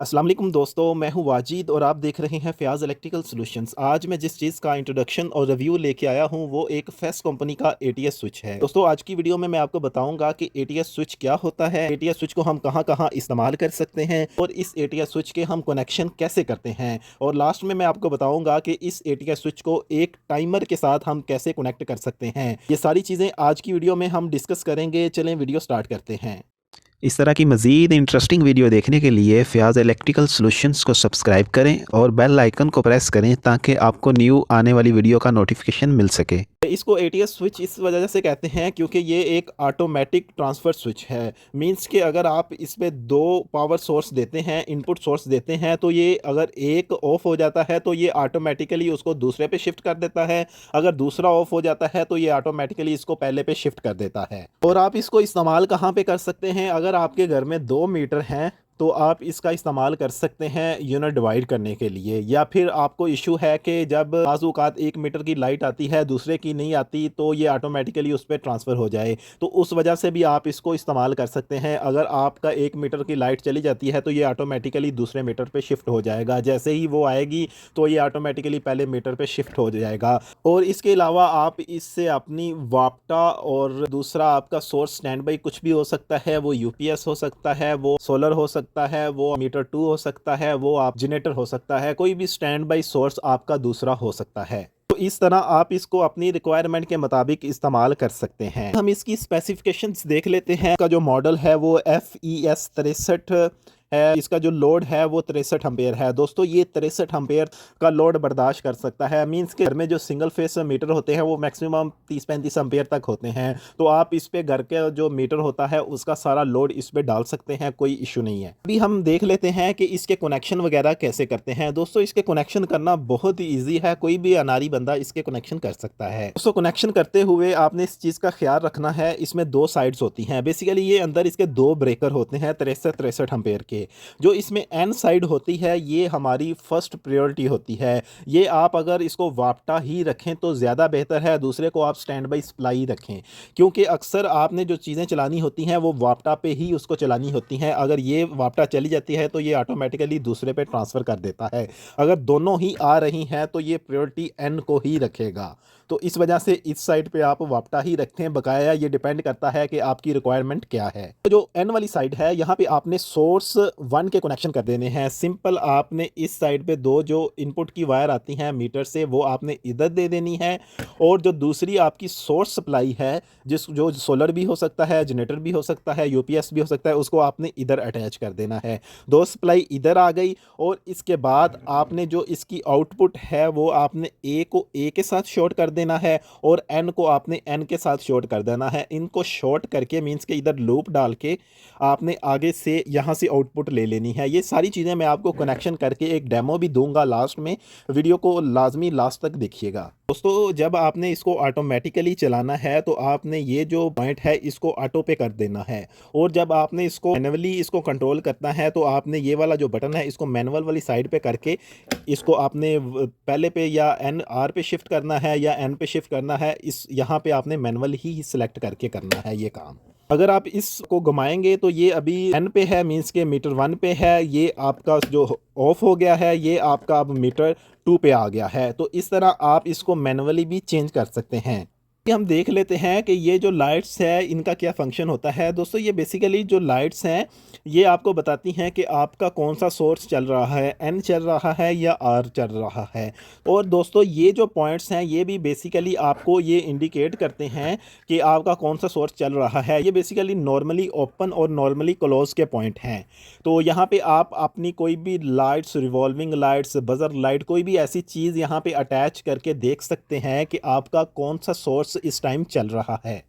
अस्सलाम वालेकुम दोस्तों, मैं हूं वाजिद और आप देख रहे हैं फ़याज़ इलेक्ट्रिकल सॉल्यूशंस। आज मैं जिस चीज़ का इंट्रोडक्शन और रिव्यू लेके आया हूं वो एक फेस कंपनी का एटीएस स्विच है। दोस्तों आज की वीडियो में मैं आपको बताऊंगा कि एटीएस स्विच क्या होता है, एटीएस स्विच को हम कहां-कहां इस्तेमाल कर सकते हैं और इस एटीएस स्विच के हम कनेक्शन कैसे करते हैं। और लास्ट में मैं आपको बताऊँगा कि इस एटीएस स्विच को एक टाइमर के साथ हम कैसे कनेक्ट कर सकते हैं। ये सारी चीज़ें आज की वीडियो में हम डिस्कस करेंगे। चलें वीडियो स्टार्ट करते हैं। इस तरह की मज़ीद इंटरेस्टिंग वीडियो देखने के लिए फ़याज़ इलेक्ट्रिकल सॉल्यूशंस को सब्सक्राइब करें और बेल आइकन को प्रेस करें ताकि आपको न्यू आने वाली वीडियो का नोटिफिकेशन मिल सके। इसको एटीएस स्विच इस वजह से कहते हैं क्योंकि ये एक ऑटोमेटिक ट्रांसफ़र स्विच है। मींस कि अगर आप इसमें दो पावर सोर्स देते हैं, इनपुट सोर्स देते हैं, तो ये अगर एक ऑफ हो जाता है तो ये ऑटोमेटिकली उसको दूसरे पे शिफ्ट कर देता है। अगर दूसरा ऑफ हो जाता है तो ये ऑटोमेटिकली इसको पहले पे शिफ्ट कर देता है। और आप इसको इस्तेमाल कहाँ पे कर सकते हैं? अगर आपके घर में 2 मीटर हैं तो आप इसका इस्तेमाल कर सकते हैं यूनिट डिवाइड करने के लिए। या फिर आपको इशू है कि जब बाज़ औक़ात 1 मीटर की लाइट आती है दूसरे की नहीं आती तो ये ऑटोमेटिकली उस पे ट्रांसफ़र हो जाए, तो उस वजह से भी आप इसको इस्तेमाल कर सकते हैं। अगर आपका 1 मीटर की लाइट चली जाती है तो ये ऑटोमेटिकली दूसरे मीटर पे शिफ्ट हो जाएगा। जैसे ही वो आएगी तो ये ऑटोमेटिकली पहले मीटर पे शिफ्ट हो जाएगा। और इसके अलावा आप इससे अपनी वापटा और दूसरा आपका सोर्स स्टैंड बाई कुछ भी हो सकता है, वो यूपीएस हो सकता है, वो सोलर हो सकता है, वो मीटर 2 हो सकता है, वो आप जनरेटर हो सकता है, कोई भी स्टैंड बाई सोर्स आपका दूसरा हो सकता है। तो इस तरह आप इसको अपनी रिक्वायरमेंट के मुताबिक इस्तेमाल कर सकते हैं। हम इसकी स्पेसिफिकेशंस देख लेते हैं। इसका जो मॉडल है वो FES 63 है। इसका जो लोड है वो 63 एम्पेयर है। दोस्तों ये 63 एम्पेयर का लोड बर्दाश्त कर सकता है। मींस के घर में जो सिंगल फेस मीटर होते हैं वो मैक्सिमम 30-35 एम्पेयर तक होते हैं, तो आप इस पे घर के जो मीटर होता है उसका सारा लोड इस पे डाल सकते हैं, कोई इशू नहीं है। अभी हम देख लेते हैं कि इसके कनेक्शन वगैरह कैसे करते हैं। दोस्तों इसके कनेक्शन करना बहुत ही ईजी है, कोई भी अनारी बंदा इसके कनेक्शन कर सकता है। दोस्तों कनेक्शन करते हुए आपने इस चीज़ का ख्याल रखना है, इसमें 2 साइड्स होती हैं। बेसिकली ये अंदर इसके 2 ब्रेकर होते हैं 63 एम्पेयर के। जो इसमें एन साइड होती है ये हमारी फर्स्ट प्रायोरिटी होती है। ये आप अगर इसको वापटा ही रखें तो ज़्यादा बेहतर है, दूसरे को आप स्टैंड बाई सप्लाई रखें, क्योंकि अक्सर आपने जो चीज़ें चलानी होती हैं वो वापटा पे ही उसको चलानी होती हैं। अगर ये वापटा चली जाती है तो ये ऑटोमेटिकली दूसरे पे ट्रांसफ़र कर देता है। अगर दोनों ही आ रही हैं तो ये प्रायोरिटी एन को ही रखेगा। तो इस वजह से इस साइड पे आप वापटा ही रखते हैं। बकाया ये डिपेंड करता है कि आपकी रिक्वायरमेंट क्या है। तो जो एन वाली साइड है यहाँ पे आपने सोर्स 1 के कनेक्शन कर देने हैं। सिंपल आपने इस साइड पे 2 जो इनपुट की वायर आती हैं मीटर से वो आपने इधर दे देनी है, और जो दूसरी आपकी सोर्स सप्लाई है जो सोलर भी हो सकता है, जनरेटर भी हो सकता है, यूपीएस भी हो सकता है, उसको आपने इधर अटैच कर देना है। 2 सप्लाई इधर आ गई और इसके बाद आपने जो इसकी आउटपुट है वो आपने ए को ए के साथ शॉर्ट कर देना है और एन को आपने एन के साथ शॉर्ट कर देना है। इनको शॉर्ट करके मींस के इधर लूप डाल के आपने आगे से यहाँ से आउटपुट ले लेनी है। ये सारी चीज़ें मैं आपको कनेक्शन करके एक डेमो भी दूंगा लास्ट में, वीडियो को लाजमी लास्ट तक देखिएगा। दोस्तों जब आपने इसको ऑटोमेटिकली चलाना है तो आपने ये जो पॉइंट है इसको ऑटो पे कर देना है, और जब आपने इसको मैनुअली इसको कंट्रोल करना है तो आपने ये वाला जो बटन है इसको मैनुअल वाली साइड पे करके इसको आपने पहले पे या एन आर पे शिफ्ट करना है या एन पे शिफ्ट करना है। इस यहाँ पे आपने मैनुअल ही सिलेक्ट करके करना है ये काम। अगर आप इसको घुमाएंगे तो ये अभी एन पे है, मींस के मीटर 1 पे है, ये आपका जो ऑफ हो गया है, ये आपका अब मीटर 2 पे आ गया है। तो इस तरह आप इसको मैनुअली भी चेंज कर सकते हैं। हम देख लेते हैं कि ये जो लाइट्स है इनका क्या फंक्शन होता है। दोस्तों ये बेसिकली जो लाइट्स हैं ये आपको बताती हैं कि आपका कौन सा सोर्स चल रहा है, एन चल रहा है या आर चल रहा है। और दोस्तों ये जो पॉइंट्स हैं ये भी बेसिकली आपको ये इंडिकेट करते हैं कि आपका कौन सा सोर्स चल रहा है। ये बेसिकली नॉर्मली ओपन और नॉर्मली क्लोज के पॉइंट हैं। तो यहाँ पे आप अपनी कोई भी lights, revolving lights, buzzer light, कोई भी ऐसी चीज़ यहाँ पे अटैच करके देख सकते हैं कि आपका कौन सा सोर्स इस टाइम चल रहा है।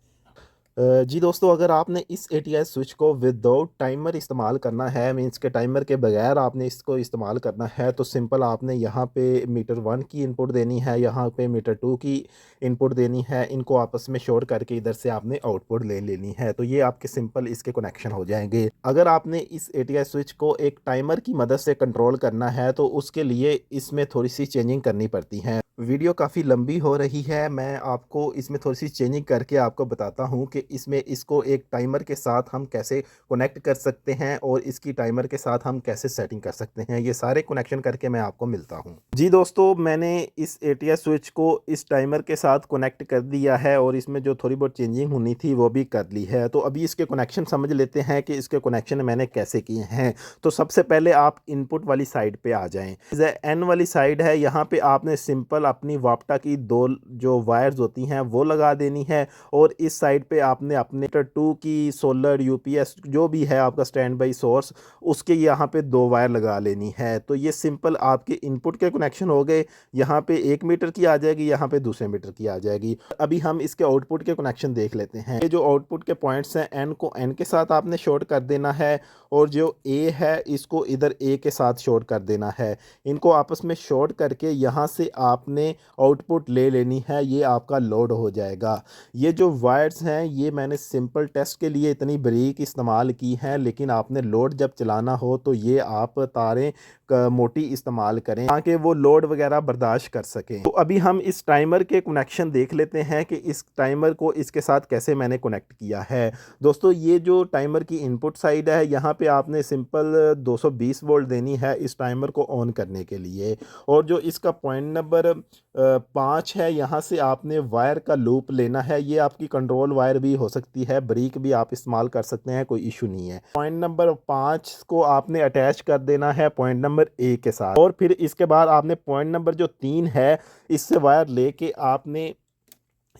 जी दोस्तों अगर आपने इस एटीएस स्विच को विदाउट टाइमर इस्तेमाल करना है, मींस के टाइमर के बगैर आपने इसको इस्तेमाल करना है, तो सिंपल आपने यहाँ पे मीटर 1 की इनपुट देनी है, यहाँ पे मीटर 2 की इनपुट देनी है। इनको आपस में शॉर्ट करके इधर से आपने आउटपुट ले लेनी है, तो ये आपके सिंपल इसके कनेक्शन हो जाएंगे। अगर आपने इस एटीएस स्विच को एक टाइमर की मदद से कंट्रोल करना है तो उसके लिए इसमें थोड़ी सी चेंजिंग करनी पड़ती है। वीडियो काफ़ी लंबी हो रही है। मैं आपको इसमें थोड़ी-सी चेंजिंग करके आपको बताता हूँ कि इसमें इसको एक टाइमर के साथ हम कैसे कनेक्ट कर सकते हैं और इसकी टाइमर के साथ हम कैसे सेटिंग कर सकते हैं। ये सारे कनेक्शन करके मैं आपको मिलता हूँ। जी दोस्तों, मैंने इस एटीएस स्विच को इस टाइमर के साथ कनेक्ट कर दिया है और इसमें जो थोड़ी बहुत चेंजिंग होनी थी वो भी कर ली है। तो अभी इसके कनेक्शन समझ लेते हैं कि इसके कनेक्शन मैंने कैसे किए हैं। तो सबसे पहले आप इनपुट वाली साइड पे आ जाएँ। एन वाली साइड है, यहाँ पे आपने सिंपल अपनी वापटा की 2 जो वायर्स होती हैं वो लगा देनी है और इस साइड पे आपने अपने 2 की सोलर यूपीएस जो भी है आपका स्टैंड बाई सोर्स, उसके यहाँ पे 2 वायर लगा लेनी है। तो ये सिंपल आपके इनपुट के कनेक्शन हो गए। यहाँ पे 1 मीटर की आ जाएगी, यहाँ पे दूसरे मीटर की आ जाएगी। अभी हम इसके आउटपुट के कनेक्शन देख लेते हैं। ये जो आउटपुट के पॉइंट्स हैं, एन को एन के साथ आपने शॉर्ट कर देना है और जो ए है इसको इधर ए के साथ शॉर्ट कर देना है। इनको आपस में शॉर्ट करके यहाँ से आपने आउटपुट ले लेनी है, ये आपका लोड हो जाएगा। ये जो वायर्स हैं ये मैंने सिंपल टेस्ट के लिए इतनी बारीक इस्तेमाल की हैं, लेकिन आपने लोड जब चलाना हो तो ये आप तारें मोटी इस्तेमाल करें ताकि वो लोड वगैरह बर्दाश्त कर सकें। तो अभी हम इस टाइमर के कनेक्शन देख लेते हैं कि इस टाइमर को इसके साथ कैसे मैंने कनेक्ट किया है। दोस्तों, ये जो टाइमर की इनपुट साइड है, यहाँ पे आपने सिंपल 220 वोल्ट देनी है इस टाइमर को ऑन करने के लिए। और जो इसका पॉइंट नंबर 5 है, यहाँ से आपने वायर का लूप लेना है। ये आपकी कंट्रोल वायर भी हो सकती है, ब्रिक भी आप इस्तेमाल कर सकते हैं, कोई इशू नहीं है। पॉइंट नंबर 5 को आपने अटैच कर देना है पॉइंट नंबर ए के साथ और फिर इसके बाद आपने पॉइंट नंबर जो 3 है इससे वायर लेके आपने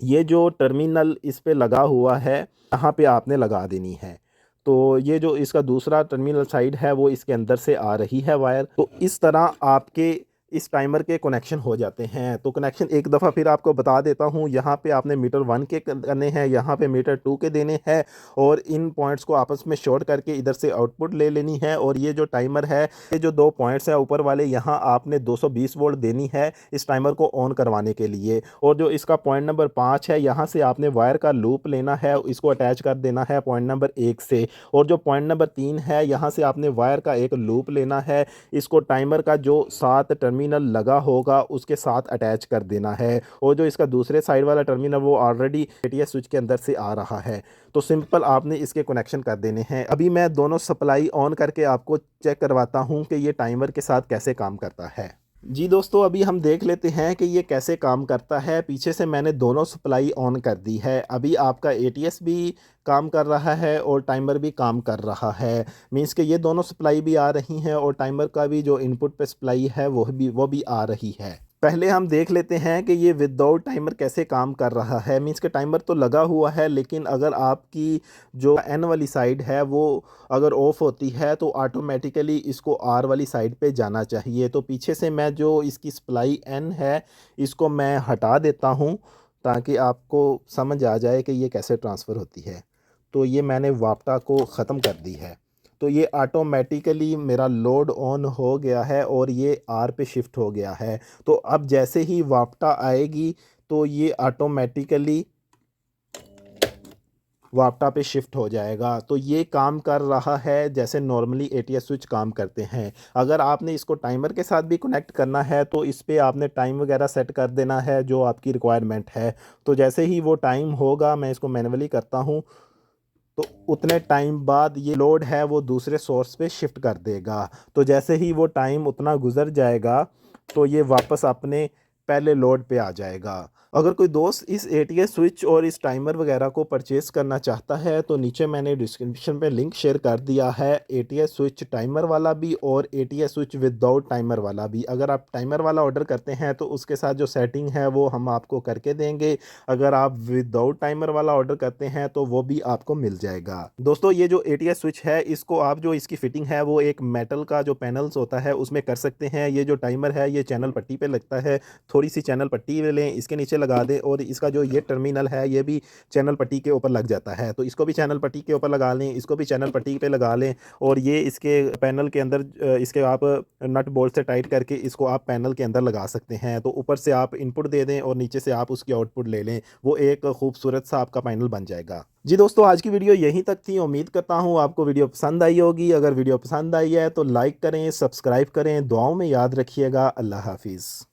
ये जो टर्मिनल इस पे लगा हुआ है यहाँ पे आपने लगा देनी है। तो ये जो इसका दूसरा टर्मिनल साइड है वो इसके अंदर से आ रही है वायर। तो इस तरह आपके इस टाइमर के कनेक्शन हो जाते हैं। तो कनेक्शन एक दफ़ा फिर आपको बता देता हूँ। यहाँ पे आपने मीटर 1 के करने हैं, यहाँ पे मीटर 2 के देने हैं और इन पॉइंट्स को आपस में शॉर्ट करके इधर से आउटपुट ले लेनी है। और ये जो टाइमर है, ये जो 2 पॉइंट्स हैं ऊपर वाले, यहाँ आपने 220 वोल्ट देनी है इस टाइमर को ऑन करवाने के लिए। और जो इसका पॉइंट नंबर 5 है, यहाँ से आपने वायर का लूप लेना है, इसको अटैच कर देना है पॉइंट नंबर 1 से। और जो पॉइंट नंबर 3 है, यहाँ से आपने वायर का एक लूप लेना है, इसको टाइमर का जो 7 टर्मिनल लगा होगा उसके साथ अटैच कर देना है। और जो इसका दूसरे साइड वाला टर्मिनल वो ऑलरेडी एटीएस स्विच के अंदर से आ रहा है। तो सिंपल आपने इसके कनेक्शन कर देने हैं। अभी मैं दोनों सप्लाई ऑन करके आपको चेक करवाता हूँ कि ये टाइमर के साथ कैसे काम करता है। जी दोस्तों, अभी हम देख लेते हैं कि ये कैसे काम करता है। पीछे से मैंने दोनों सप्लाई ऑन कर दी है। अभी आपका एटीएस भी काम कर रहा है और टाइमर भी काम कर रहा है। मींस कि ये दोनों सप्लाई भी आ रही हैं और टाइमर का भी जो इनपुट पे सप्लाई है वो भी आ रही है। पहले हम देख लेते हैं कि ये विदाउट टाइमर कैसे काम कर रहा है। मींस के टाइमर तो लगा हुआ है, लेकिन अगर आपकी जो एन वाली साइड है वो अगर ऑफ होती है तो ऑटोमेटिकली इसको आर वाली साइड पे जाना चाहिए। तो पीछे से मैं जो इसकी सप्लाई एन है इसको मैं हटा देता हूँ ताकि आपको समझ आ जाए कि ये कैसे ट्रांसफ़र होती है। तो ये मैंने वापटा को ख़त्म कर दी है। तो ये ऑटोमेटिकली मेरा लोड ऑन हो गया है और ये आर पे शिफ्ट हो गया है। तो अब जैसे ही वापटा आएगी तो ये ऑटोमेटिकली वापटा पे शिफ्ट हो जाएगा। तो ये काम कर रहा है जैसे नॉर्मली एटीएस स्विच काम करते हैं। अगर आपने इसको टाइमर के साथ भी कनेक्ट करना है तो इस पे आपने टाइम वगैरह सेट कर देना है जो आपकी रिक्वायरमेंट है। तो जैसे ही वो टाइम होगा, मैं इसको मैनुअली करता हूँ, तो उतने टाइम बाद ये लोड है वो दूसरे सोर्स पे शिफ्ट कर देगा। तो जैसे ही वो टाइम उतना गुजर जाएगा तो ये वापस अपने पहले लोड पे आ जाएगा। अगर कोई दोस्त इस एटीएस स्विच और इस टाइमर वगैरह को परचेज़ करना चाहता है तो नीचे मैंने डिस्क्रिप्शन पे लिंक शेयर कर दिया है, एटीएस स्विच टाइमर वाला भी और एटीएस स्विच विदाउट टाइमर वाला भी। अगर आप टाइमर वाला ऑर्डर करते हैं तो उसके साथ जो सेटिंग है वो हम आपको करके देंगे। अगर आप विदाउट टाइमर वाला ऑर्डर करते हैं तो वो भी आपको मिल जाएगा। दोस्तों, ये जो एटीएस स्विच है इसको आप जो इसकी फिटिंग है वो एक मेटल का जो पैनल्स होता है उसमें कर सकते हैं। ये जो टाइमर है ये चैनल पट्टी पे लगता है, थोड़ी सी चैनल पट्टी लें, इसके नीचे लगा दें और इसका जो ये टर्मिनल है ये भी चैनल पट्टी के ऊपर लग जाता है। तो इसको भी चैनल पट्टी के ऊपर लगा लें, इसको भी चैनल पट्टी पे लगा लें और ये इसके पैनल के अंदर इसके आप नट बोल्ट से टाइट करके इसको आप पैनल के अंदर लगा सकते हैं। तो ऊपर से आप इनपुट दे दें और नीचे से आप उसकी आउटपुट ले लें, वो एक खूबसूरत सा आपका पैनल बन जाएगा। जी दोस्तों, आज की वीडियो यहीं तक थी। उम्मीद करता हूँ आपको वीडियो पसंद आई होगी। अगर वीडियो पसंद आई है तो लाइक करें, सब्सक्राइब करें, दुआओं में याद रखिएगा। अल्लाह हाफिज़।